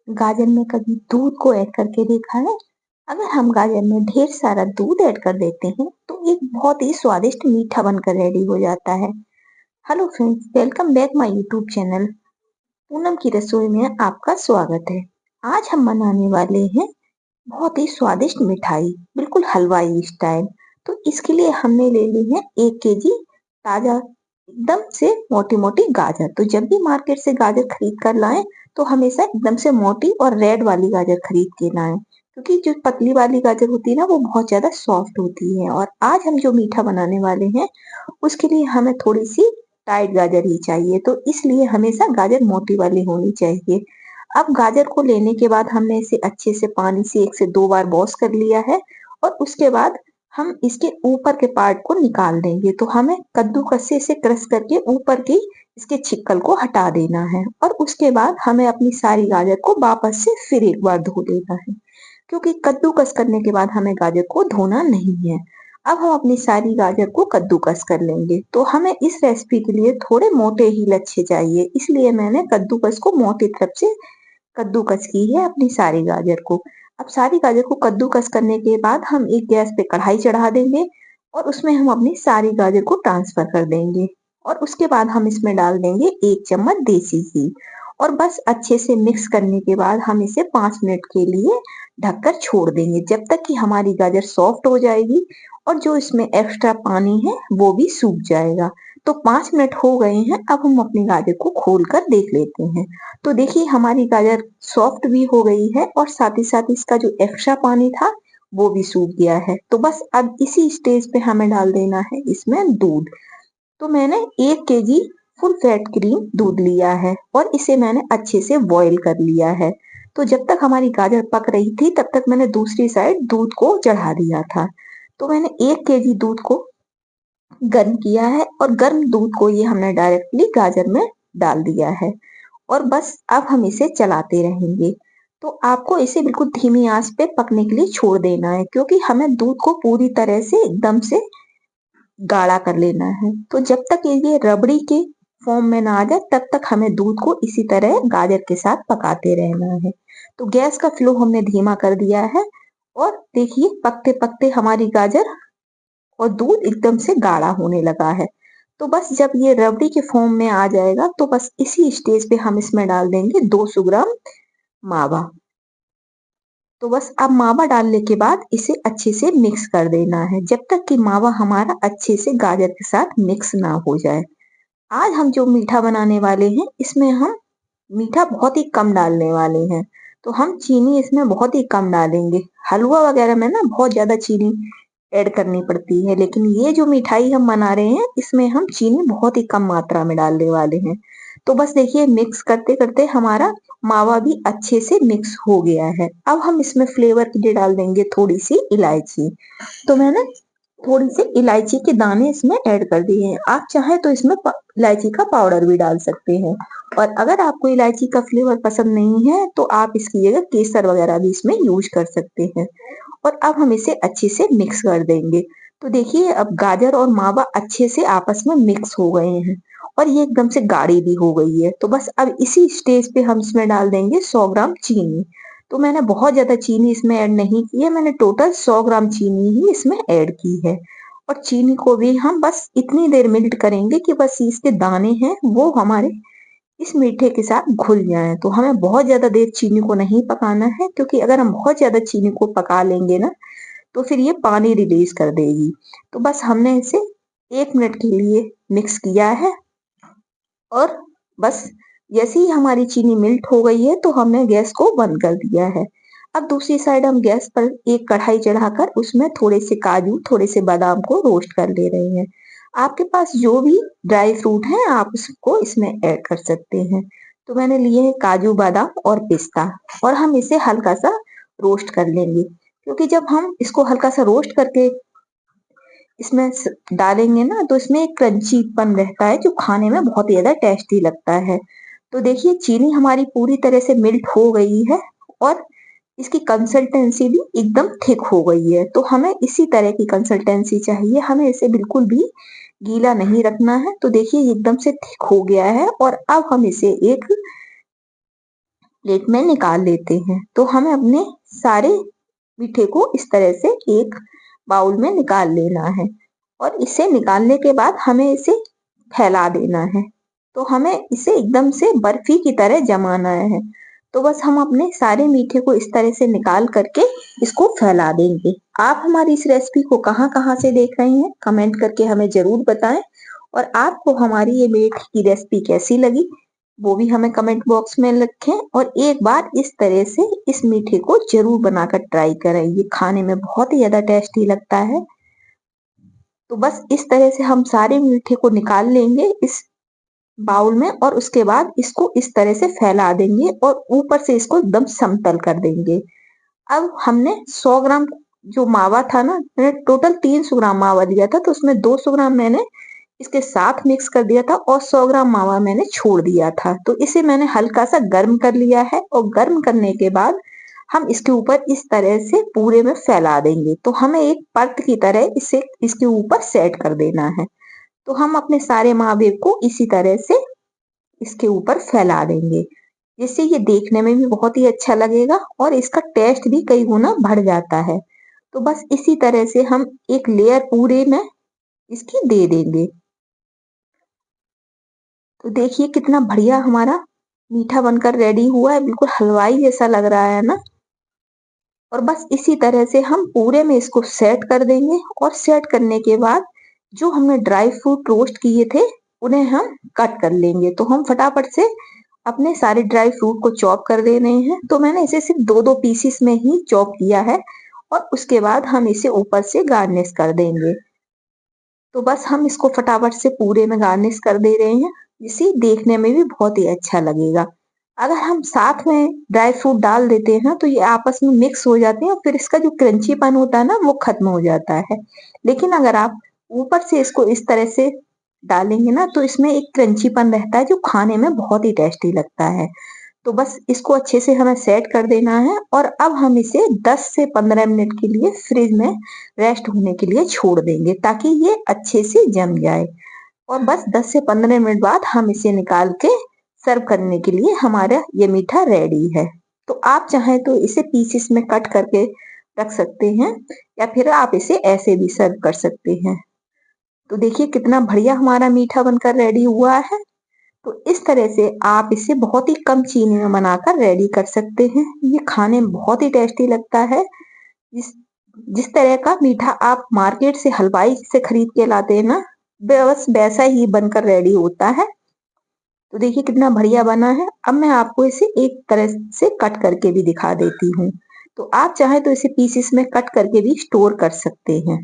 गाजर में कभी दूध को ऐड करके देखा है? अगर हम गाजर में ढेर सारा दूध ऐड कर देते हैं तो एक बहुत ही स्वादिष्ट मीठा बनकर रेडी हो जाता है। Hello friends, welcome back my YouTube channel. Poonam की रसोई में आपका स्वागत है। आज हम बनाने वाले हैं बहुत ही स्वादिष्ट मिठाई, बिल्कुल हलवाई स्टाइल। तो इसके लिए हमने ले ली है 1 केजी ताजा एकदम से मोटी मोटी गाजर। तो जब भी मार्केट से गाजर खरीद कर लाएं तो हमेशा एकदम से मोटी और रेड वाली गाजर खरीद के लाएं, क्योंकि जो पतली वाली गाजर होती है ना वो बहुत ज्यादा सॉफ्ट होती है। और आज हम जो मीठा बनाने वाले हैं उसके लिए हमें थोड़ी सी टाइट गाजर ही चाहिए, तो इसलिए हमेशा गाजर मोटी वाली होनी चाहिए। अब गाजर को लेने के बाद हमने इसे अच्छे से पानी से 1 से 2 बार वॉश कर लिया है और उसके बाद हम इसके ऊपर के पार्ट को निकाल देंगे। तो हमें कद्दूकस से इसे क्रश करके ऊपर की इसके छिक्कल को हटा देना है और उसके बाद हमें अपनी सारी गाजर को वापस से फिर एक बार धो लेना है, क्योंकि कद्दूकस करने के बाद हमें गाजर को धोना नहीं है। अब हम अपनी सारी गाजर को कद्दूकस कर लेंगे। तो हमें इस रेसिपी के लिए थोड़े मोटे ही लच्छे चाहिए, इसलिए मैंने कद्दूकस को मोटी तरफ से कद्दूकस की है अपनी सारी गाजर को। अब सारी गाजर को कद्दूकस करने के बाद हम एक गैस पे कढ़ाई चढ़ा देंगे और उसमें हम अपनी सारी गाजर को ट्रांसफर कर देंगे और उसके बाद हम इसमें डाल देंगे 1 चम्मच देसी घी और बस अच्छे से मिक्स करने के बाद हम इसे 5 मिनट के लिए ढककर छोड़ देंगे, जब तक कि हमारी गाजर सॉफ्ट हो जाएगी और जो इसमें एक्स्ट्रा पानी है वो भी सूख जाएगा। तो 5 मिनट हो गए हैं। अब हम अपनी गाजर को खोल कर देख लेते हैं। तो देखिए हमारी गाजर सॉफ्ट भी हो गई है और साथ ही साथ इसका जो एक्स्ट्रा पानी था वो भी सूख गया है। तो बस अब इसी स्टेज पे हमें डाल देना है इसमें दूध। तो मैंने 1 केजी फुल फैट क्रीम दूध लिया है और इसे मैंने अच्छे से बॉईल कर लिया है। तो जब तक हमारी गाजर पक रही थी तब तक मैंने दूसरी साइड दूध को चढ़ा दिया था। तो मैंने 1 केजी दूध को गर्म किया है और गर्म दूध को ये हमने डायरेक्टली गाजर में डाल दिया है और बस अब हम इसे चलाते रहेंगे। तो आपको इसे बिल्कुल धीमी आंच पे पकने के लिए छोड़ देना है, क्योंकि हमें दूध को पूरी तरह से एकदम से गाढ़ा कर लेना है। तो जब तक ये रबड़ी के फॉर्म में ना आ जाए तब तक हमें दूध को इसी तरह गाजर के साथ पकाते रहना है। तो गैस का फ्लो हमने धीमा कर दिया है और देखिए पकते पकते हमारी गाजर और दूध एकदम से गाढ़ा होने लगा है। तो बस जब ये रबड़ी के फॉर्म में आ जाएगा तो बस इसी स्टेज पे हम इसमें डाल देंगे 200 ग्राम मावा। तो बस अब मावा डालने के बाद इसे अच्छे से मिक्स कर देना है, जब तक कि मावा हमारा अच्छे से गाजर के साथ मिक्स ना हो जाए। आज हम जो मीठा बनाने वाले हैं इसमें हम मीठा बहुत ही कम डालने वाले हैं। तो हम चीनी इसमें बहुत ही कम डालेंगे। हलवा वगैरह में ना बहुत ज्यादा चीनी ऐड करनी पड़ती है, लेकिन ये जो मिठाई हम बना रहे हैं इसमें हम चीनी बहुत ही कम मात्रा में डालने वाले हैं। तो बस देखिए मिक्स करते करते हमारा मावा भी अच्छे से मिक्स हो गया है। अब हम इसमें फ्लेवर के लिए डाल देंगे थोड़ी सी इलायची। तो मैंने थोड़ी सी इलायची के दाने इसमें ऐड कर दिए हैं। आप चाहे तो इसमें इलायची का पाउडर भी डाल सकते हैं और अगर आपको इलायची का फ्लेवर पसंद नहीं है तो आप इसकी जगह केसर वगैरह भी इसमें यूज कर सकते हैं। और अब हम इसे अच्छे से मिक्स कर देंगे। तो देखिए अब गाजर और मावा अच्छे से आपस में मिक्स हो गए हैं और ये एकदम से गाढ़ी भी हो गई है। तो बस अब इसी स्टेज पे हम इसमें डाल देंगे 100 ग्राम चीनी। तो मैंने बहुत ज्यादा चीनी इसमें ऐड नहीं की है, मैंने टोटल 100 ग्राम चीनी ही इसमें ऐड की है। और चीनी को भी हम बस इतनी देर मेल्ट करेंगे कि बस इसके दाने हैं वो हमारे इस मीठे के साथ घुल जाए। तो हमें बहुत ज्यादा देर चीनी को नहीं पकाना है, क्योंकि अगर हम बहुत ज्यादा चीनी को पका लेंगे ना तो फिर ये पानी रिलीज कर देगी। तो बस हमने इसे 1 मिनट के लिए मिक्स किया है और बस जैसे ही हमारी चीनी मेल्ट हो गई है तो हमने गैस को बंद कर दिया है। अब दूसरी साइड हम गैस पर एक कढ़ाई चढ़ाकर उसमें थोड़े से काजू थोड़े से बादाम को रोस्ट कर ले रहे हैं। आपके पास जो भी ड्राई फ्रूट है आप उसको इसमें ऐड कर सकते हैं। तो मैंने लिए हैं काजू बादाम और पिस्ता और हम इसे हल्का सा रोस्ट कर लेंगे, क्योंकि जब हम इसको हल्का सा रोस्ट करके इसमें डालेंगे ना तो इसमें एक क्रंचीपन रहता है जो खाने में बहुत ही ज्यादा टेस्टी लगता है। तो देखिए चीनी हमारी पूरी तरह से मेल्ट हो गई है और इसकी कंसिस्टेंसी भी एकदम थिक हो गई है। तो हमें इसी तरह की कंसिस्टेंसी चाहिए, हमें इसे बिल्कुल भी गीला नहीं रखना है। तो देखिए एकदम से थिक हो गया है और अब हम इसे एक प्लेट में निकाल लेते हैं। तो हमें अपने सारे मीठे को इस तरह से एक बाउल में निकाल लेना है और इसे निकालने के बाद हमें इसे फैला देना है। तो हमें इसे एकदम से बर्फी की तरह जमाना है। तो बस हम अपने सारे मीठे को इस तरह से निकाल करके इसको फैला देंगे। आप हमारी इस रेसिपी को कहाँ-कहाँ से देख रहे हैं कमेंट करके हमें जरूर बताएं और आपको हमारी ये मीठे की रेसिपी कैसी लगी वो भी हमें कमेंट बॉक्स में लिखें और एक बार इस तरह से इस मीठे को जरूर बनाकर ट्राई करें। ये खाने में बहुत ही ज्यादा टेस्टी लगता है। तो बस इस तरह से हम सारे मीठे को निकाल लेंगे इस बाउल में और उसके बाद इसको इस तरह से फैला देंगे और ऊपर से इसको एकदम समतल कर देंगे। अब हमने 100 ग्राम जो मावा था ना, मैंने टोटल 300 ग्राम मावा लिया था, तो उसमें 200 ग्राम मैंने इसके साथ मिक्स कर दिया था और 100 ग्राम मावा मैंने छोड़ दिया था। तो इसे मैंने हल्का सा गर्म कर लिया है और गर्म करने के बाद हम इसके ऊपर इस तरह से पूरे में फैला देंगे। तो हमें एक परत की तरह इसे इसके ऊपर सेट कर देना है। तो हम अपने सारे मावे को इसी तरह से इसके ऊपर फैला देंगे, जिससे ये देखने में भी बहुत ही अच्छा लगेगा और इसका टेस्ट भी कई गुना बढ़ जाता है। तो बस इसी तरह से हम एक लेयर पूरे में इसकी दे देंगे। तो देखिए कितना बढ़िया हमारा मीठा बनकर रेडी हुआ है, बिल्कुल हलवाई जैसा लग रहा है ना। और बस इसी तरह से हम पूरे में इसको सेट कर देंगे और सेट करने के बाद जो हमने ड्राई फ्रूट रोस्ट किए थे उन्हें हम कट कर लेंगे। तो हम फटाफट से अपने सारे ड्राई फ्रूट को चॉप कर दे रहे हैं। तो मैंने इसे सिर्फ 2-2 पीसेस में ही चॉप किया है और उसके बाद हम इसे ऊपर से गार्निश कर देंगे। तो बस हम इसको फटाफट से पूरे में गार्निश कर दे रहे हैं, जिससे देखने में भी बहुत ही अच्छा लगेगा। अगर हम साथ में ड्राई फ्रूट डाल देते हैं ना तो ये आपस में मिक्स हो जाते हैं और फिर इसका जो क्रंचीपन होता है ना वो खत्म हो जाता है। लेकिन अगर आप ऊपर से इसको इस तरह से डालेंगे ना तो इसमें एक क्रंचीपन रहता है जो खाने में बहुत ही टेस्टी लगता है। तो बस इसको अच्छे से हमें सेट कर देना है और अब हम इसे 10 से 15 मिनट के लिए फ्रिज में रेस्ट होने के लिए छोड़ देंगे ताकि ये अच्छे से जम जाए। और बस 10 से 15 मिनट बाद हम इसे निकाल के सर्व करने के लिए हमारा ये मीठा रेडी है। तो आप चाहें तो इसे पीसेस में कट करके रख सकते हैं या फिर आप इसे ऐसे भी सर्व कर सकते हैं। तो देखिए कितना बढ़िया हमारा मीठा बनकर रेडी हुआ है। तो इस तरह से आप इसे बहुत ही कम चीनी में बनाकर रेडी कर सकते हैं। ये खाने में बहुत ही टेस्टी लगता है। जिस जिस तरह का मीठा आप मार्केट से हलवाई से खरीद के लाते हैं ना, बस वैसा ही बनकर रेडी होता है। तो देखिए कितना बढ़िया बना है। अब मैं आपको इसे एक तरह से कट करके भी दिखा देती हूँ। तो आप चाहे तो इसे पीसेस में कट करके भी स्टोर कर सकते हैं।